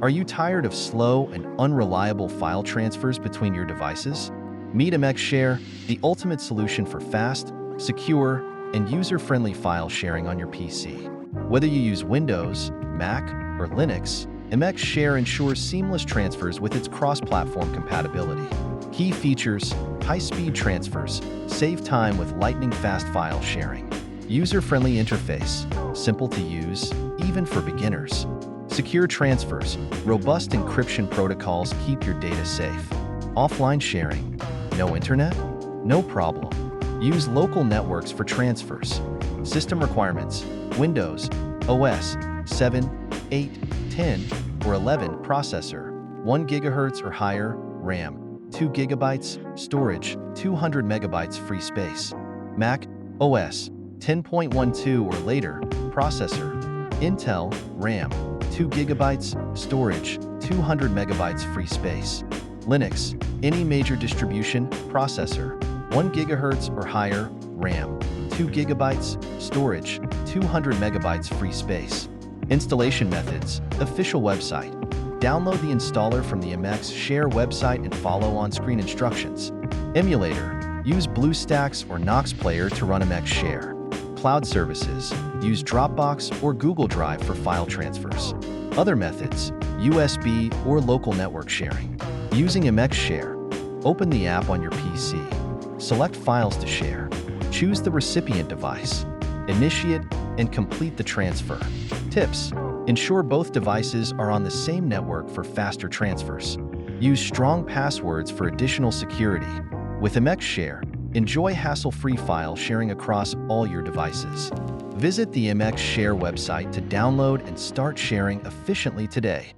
Are you tired of slow and unreliable file transfers between your devices? Meet NoxPlayer, the ultimate solution for fast, secure, and user-friendly file sharing on your PC. Whether you use Windows, Mac, or Linux, NoxPlayer ensures seamless transfers with its cross-platform compatibility. Key features: high-speed transfers, save time with lightning-fast file sharing. User-friendly interface, simple to use, even for beginners. Secure transfers, robust encryption protocols keep your data safe. Offline sharing, no internet? No problem. Use local networks for transfers. System requirements: Windows, OS 7, 8, 10, or 11 processor, 1 GHz or higher, RAM, 2 GB, storage, 200 MB free space. Mac, OS 10.12 or later, processor, Intel, RAM, 2 GB, storage, 200 MB free space. Linux, any major distribution, processor, 1 GHz or higher, RAM, 2 GB, storage, 200 MB free space. Installation methods, official website. Download the installer from the NoxPlayer website and follow on-screen instructions. Emulator, use BlueStacks or NoxPlayer to run NoxPlayer. Cloud services, use Dropbox or Google Drive for file transfers. Other methods, USB or local network sharing. Using NoxPlayer, open the app on your PC. Select Files to share. Choose the recipient device. Initiate and complete the transfer. Tips: ensure both devices are on the same network for faster transfers. Use strong passwords for additional security. With NoxPlayer, enjoy hassle-free file sharing across all your devices. Visit the NoxPlayer website to download and start sharing efficiently today.